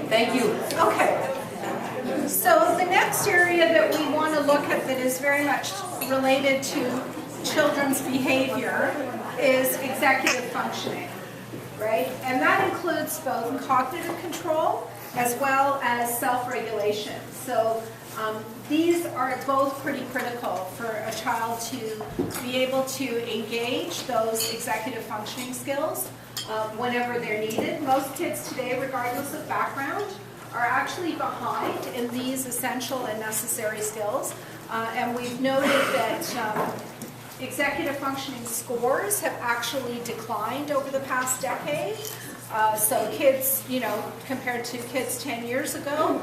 Thank you. Okay. So the next area that we want to look at that is very much related to children's behavior is executive functioning, right? And that includes both cognitive control as well as self-regulation. So these are both pretty critical for a child to be able to engage those executive functioning skills whenever they're needed. Most kids today, regardless of background, are actually behind in these essential and necessary skills. And we've noted that executive functioning scores have actually declined over the past decade. So kids, compared to kids 10 years ago,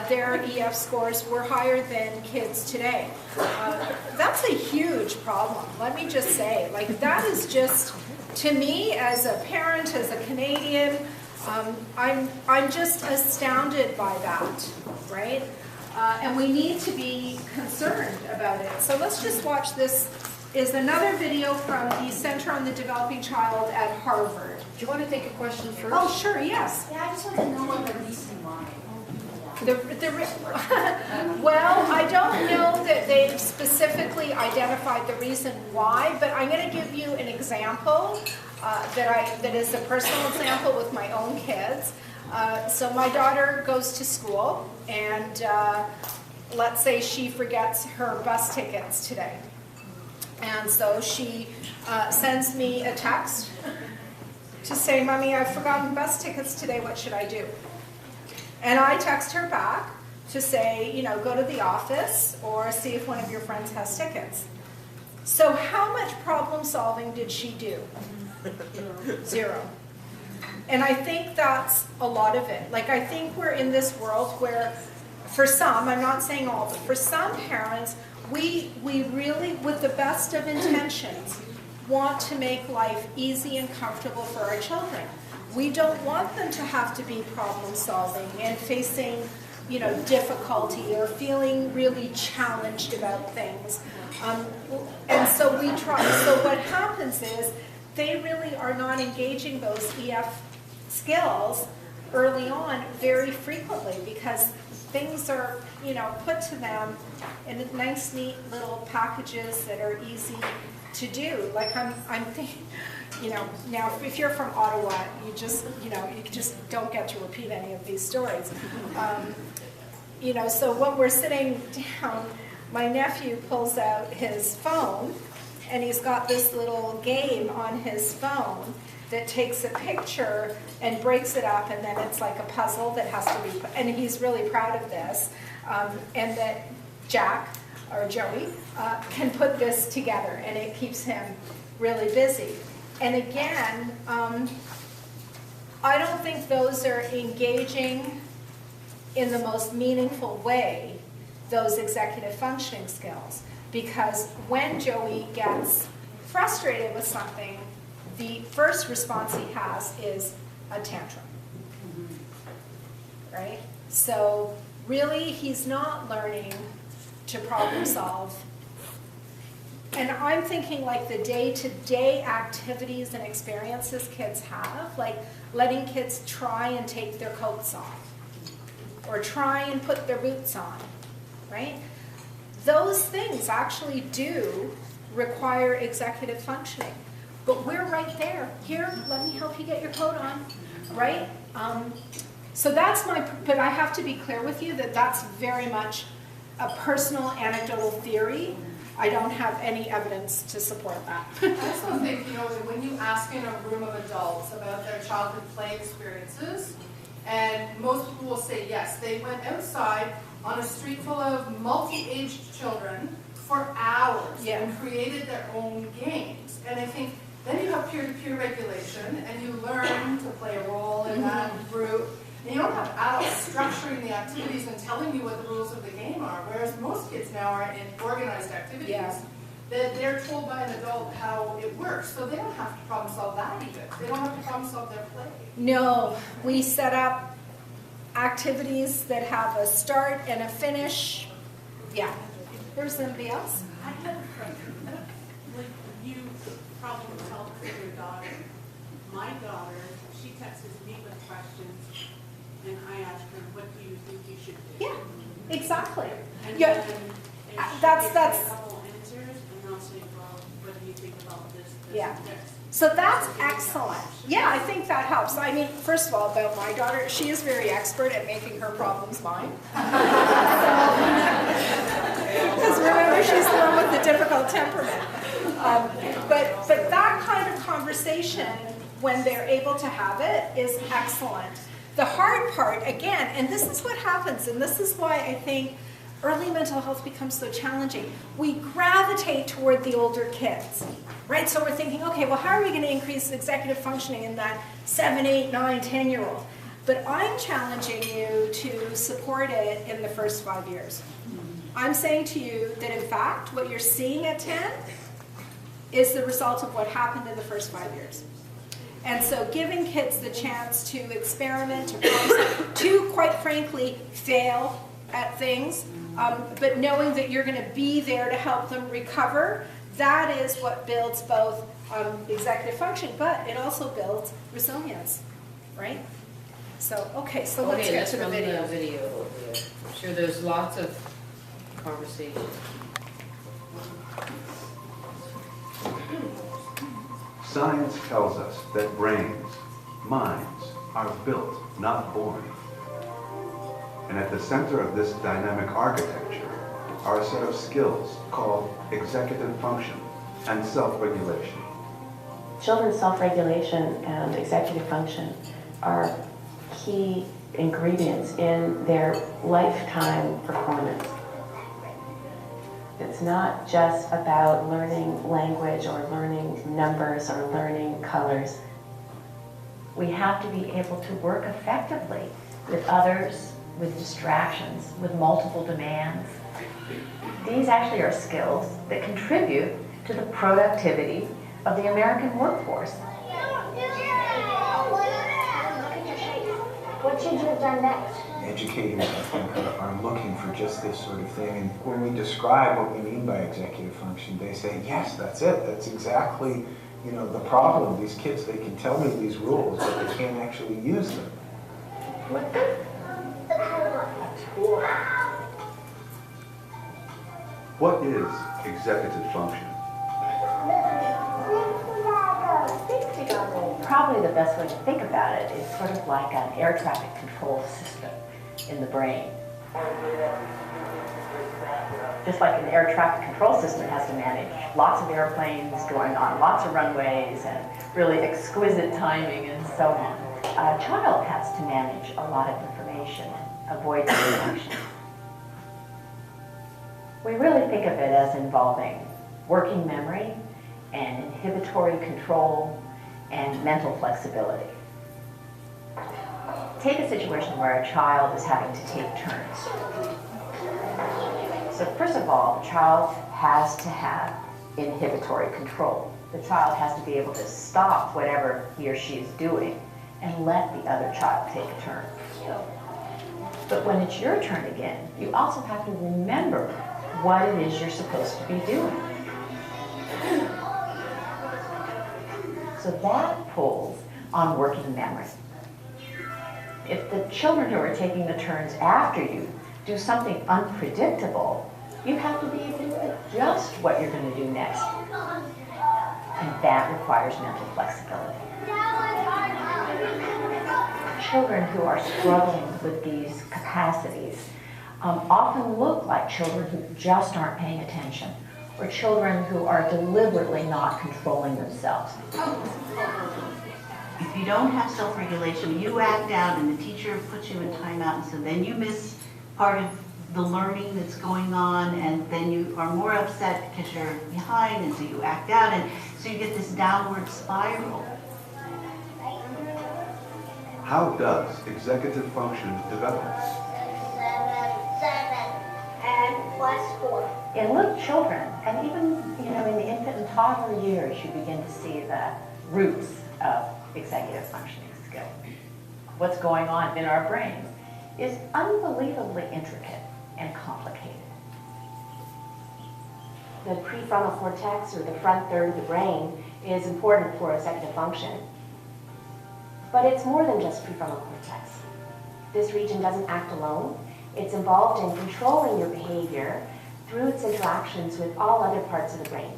their EF scores were higher than kids today. That's a huge problem, let me just say. Like, that is just, to me, as a parent, as a Canadian, I'm just astounded by that, right? And we need to be concerned about it. So let's just watch this. Is another video from the Center on the Developing Child at Harvard. Do you want to take a question first? Oh, sure, yes. Yeah, I just want to know what the reason why. Well, I don't know that they've specifically identified the reason why, but I'm going to give you an example that is a personal example with my own kids. So my daughter goes to school, and let's say she forgets her bus tickets today. And so she sends me a text to say, "Mommy, I've forgotten bus tickets today, what should I do?" And I text her back to say, go to the office or see if one of your friends has tickets. So how much problem solving did she do? Zero. And I think that's a lot of it. Like, I think we're in this world where, for some, I'm not saying all, but for some parents, we really, with the best of intentions, want to make life easy and comfortable for our children. We don't want them to have to be problem solving and facing, difficulty or feeling really challenged about things. And so we try. So what happens is they really are not engaging those EF skills early on very frequently because things are, put to them in nice, neat little packages that are easy to do. Like I'm thinking, now if you're from Ottawa, you just don't get to repeat any of these stories. So when we're sitting down, my nephew pulls out his phone, and he's got this little game on his phone that takes a picture and breaks it up, and then it's like a puzzle that has to be, and he's really proud of this, and that Jack, or Joey, can put this together, and it keeps him really busy. And again, I don't think those are engaging in the most meaningful way, those executive functioning skills. Because when Joey gets frustrated with something, the first response he has is a tantrum, right? So really, he's not learning to problem solve. And I'm thinking like the day-to-day activities and experiences kids have, like letting kids try and take their coats off, or try and put their boots on, right? Those things actually do require executive functioning. But we're right there. Here, let me help you get your coat on, right? So that's but I have to be clear with you that that's very much a personal anecdotal theory. I don't have any evidence to support that. I also think, that when you ask in a room of adults about their childhood play experiences, and most people will say yes, they went outside on a street full of multi-aged children for hours and created their own games. And I think then you have peer-to-peer regulation, and you learn to play a role in that group. And you don't have adults structuring the activities and telling you what the rules of the game are, whereas most kids now are in organized activities that they're told by an adult how it works. So they don't have to problem solve that even. They don't have to problem solve their play. No, we set up activities that have a start and a finish. Yeah. There's somebody else? I have a question. Like you problem solve for your daughter. My daughter, she texts me with questions, and I ask her, what do you think you should do? Yeah, exactly. And Yeah, then if she that's- gives me that's- a couple answers, and I'll say, well, what do you think about this, this, Yeah. and this? So that's excellent. Yeah, I think that helps. I mean, first of all, about my daughter, she is very expert at making her problems mine. Because remember, she's the one with the difficult temperament. But that kind of conversation, when they're able to have it, is excellent. The hard part, again, and this is what happens, and this is why I think early mental health becomes so challenging. We gravitate toward the older kids, right? So we're thinking, okay, well, how are we going to increase executive functioning in that 7, 8, 9, 10-year-old? But I'm challenging you to support it in the first 5 years. I'm saying to you that, in fact, what you're seeing at 10 is the result of what happened in the first 5 years. And so giving kids the chance to experiment, to quite frankly, fail at things, but knowing that you're going to be there to help them recover, that is what builds both executive function, but it also builds resilience, right? So, okay, so let's Okay, get let's to the run video. the video over here. I'm sure there's lots of conversation. Science tells us that brains, minds, are built, not born. And at the center of this dynamic architecture are a set of skills called executive function and self-regulation. Children's self-regulation and executive function are key ingredients in their lifetime performance. It's not just about learning language or learning numbers or learning colors. We have to be able to work effectively with others, with distractions, with multiple demands. These actually are skills that contribute to the productivity of the American workforce. What should you have done next? Educators, I think, are looking for just this sort of thing. And when we describe what we mean by executive function, they say, yes, that's it. That's exactly, the problem. These kids, they can tell me these rules, but they can't actually use them. What is executive function? Probably the best way to think about it is sort of like an air traffic control system in the brain. Just like an air traffic control system has to manage lots of airplanes going on lots of runways and really exquisite timing and so on. A child has to manage a lot of information and avoid distraction. We really think of it as involving working memory and inhibitory control and mental flexibility. Take a situation where a child is having to take turns. So first of all, the child has to have inhibitory control. The child has to be able to stop whatever he or she is doing and let the other child take a turn. But when it's your turn again, you also have to remember what it is you're supposed to be doing. So that pulls on working memory. If the children who are taking the turns after you do something unpredictable, you have to be able to adjust what you're going to do next. And that requires mental flexibility. Children who are struggling with these capacities often look like children who just aren't paying attention, or children who are deliberately not controlling themselves. If you don't have self-regulation, you act out and the teacher puts you in timeout, and so then you miss part of the learning that's going on, and then you are more upset because you're behind, and so you act out, and so you get this downward spiral. How does executive function develop? 7 and plus 4. In little children, and even in the infant and toddler years, you begin to see the roots of executive functioning skill. What's going on in our brains is unbelievably intricate and complicated. The prefrontal cortex, or the front third of the brain, is important for executive function. But it's more than just prefrontal cortex. this region doesn't act alone. It's involved in controlling your behavior through its interactions with all other parts of the brain.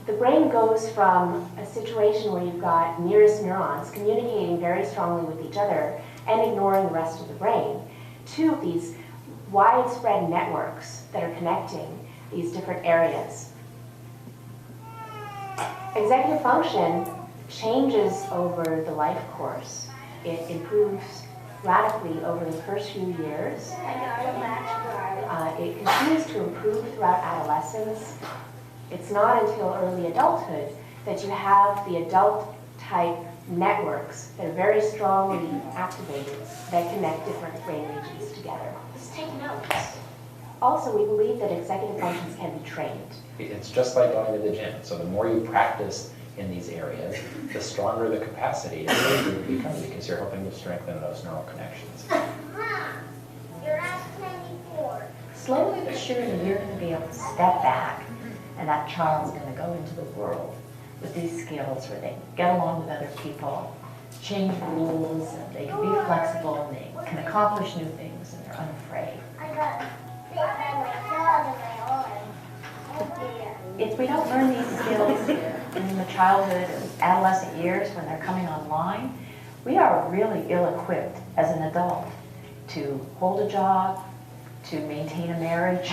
The brain goes from a situation where you've got nearest neurons communicating very strongly with each other and ignoring the rest of the brain, to these widespread networks that are connecting these different areas. Executive function changes over the life course. It improves radically over the first few years. It continues to improve throughout adolescence. It's not until early adulthood that you have the adult-type networks that are very strongly activated that connect different brain regions together. Let's take notes. Also, we believe that executive functions can be trained. It's just like going to the gym. So the more you practice in these areas, the stronger the capacity will become, because you're helping to strengthen those neural connections. Mom, you're asking me for. Slowly but surely, you're going to be able to step back, and that child's going to go into the world with these skills where they get along with other people, change rules, and they can be flexible, and they can accomplish new things, and they're unafraid. I got big by myself and my arm. If we don't learn these skills in the childhood and adolescent years when they're coming online, we are really ill-equipped as an adult to hold a job, to maintain a marriage,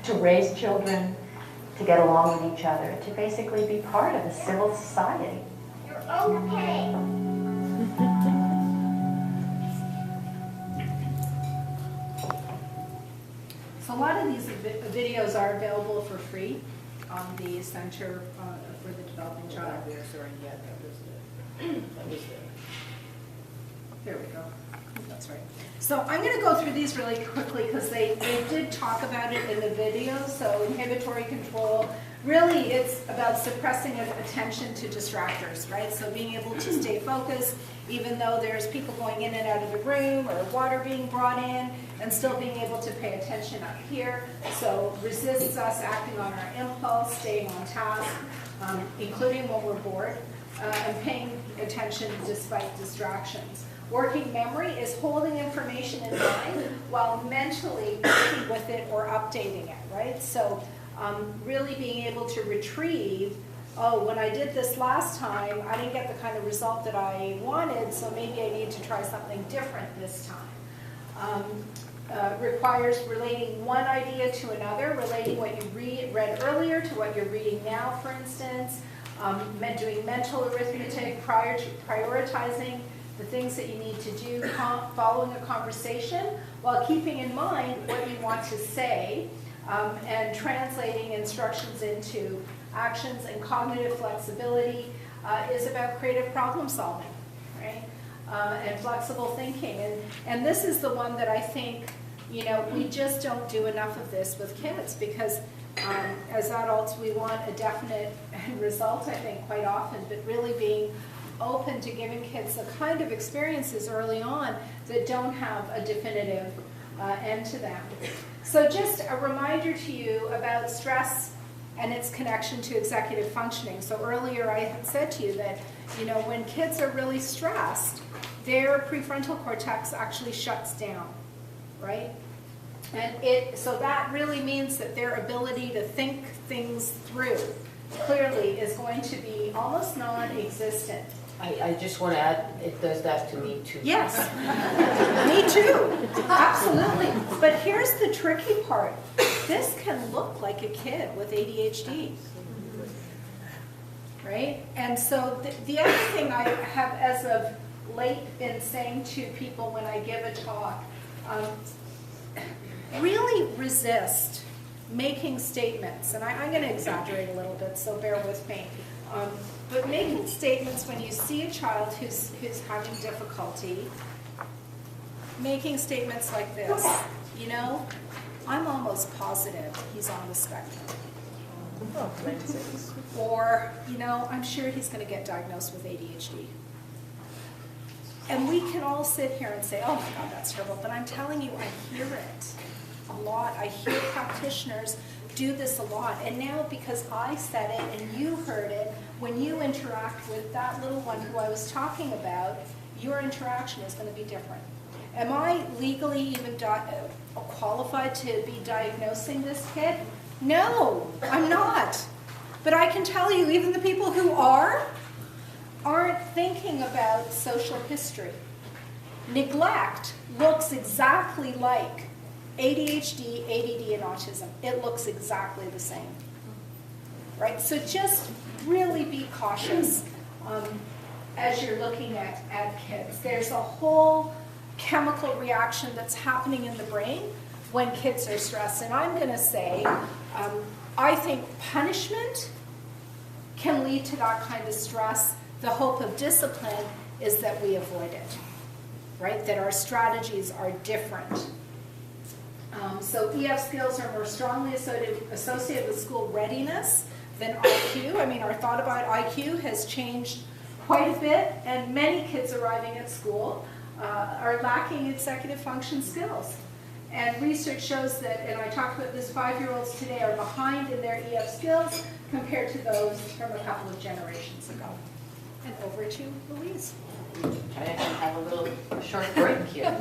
to raise children, to get along with each other, to basically be part of a civil society. You're okay. So a lot of these videos are available for free on the Center for the Developing Child. There we go. That's right. So I'm going to go through these really quickly because they did talk about it in the video. So inhibitory control, really it's about suppressing attention to distractors, right? So being able to stay focused even though there's people going in and out of the room or water being brought in, and still being able to pay attention up here. So resists us acting on our impulse, staying on task, including when we're bored, and paying attention despite distractions. Working memory is holding information in mind while mentally working with it or updating it, right? So really being able to retrieve, oh, when I did this last time, I didn't get the kind of result that I wanted, so maybe I need to try something different this time. Requires relating one idea to another, relating what you read earlier to what you're reading now, for instance, doing mental arithmetic, prioritizing the things that you need to do, following a conversation, while keeping in mind what you want to say, and translating instructions into actions. And cognitive flexibility is about creative problem solving, right? And flexible thinking. And this is the one that I think, you know, we just don't do enough of this with kids, because as adults we want a definite result, I think, quite often, but really being open to giving kids the kind of experiences early on that don't have a definitive end to them. So just a reminder to you about stress and its connection to executive functioning. So earlier I had said to you that, you know, when kids are really stressed, their prefrontal cortex actually shuts down, right? And so that really means that their ability to think things through clearly is going to be almost non-existent. I just want to add, it does that to me too. Yes, me too, absolutely. But here's the tricky part. This can look like a kid with ADHD, right? And so the other thing I have as of late been saying to people when I give a talk, really resist making statements. And I'm going to exaggerate a little bit, so bear with me. But making statements when you see a child who's having difficulty, making statements like this, you know, I'm almost positive he's on the spectrum. Oh, for God's sakes. Or, you know, I'm sure he's going to get diagnosed with ADHD. And we can all sit here and say, oh my God, that's terrible. But I'm telling you, I hear it a lot. I hear practitioners do this a lot. And now, because I said it and you heard it, when you interact with that little one who I was talking about, your interaction is going to be different. Am I legally even qualified to be diagnosing this kid? No, I'm not. But I can tell you, even the people who aren't thinking about social history. Neglect looks exactly like ADHD, ADD, and autism. It looks exactly the same. Right? So just really be cautious as you're looking at kids. There's a whole chemical reaction that's happening in the brain when kids are stressed. And I'm going to say, I think punishment can lead to that kind of stress. The hope of discipline is that we avoid it, right? That our strategies are different. So EF skills are more strongly associated with school readiness than IQ. I mean, our thought about IQ has changed quite a bit, and many kids arriving at school are lacking executive function skills. And research shows that, and I talked about this, 5-year-olds today are behind in their EF skills compared to those from a couple of generations ago. And over to Louise. Chaya can have a little short break here.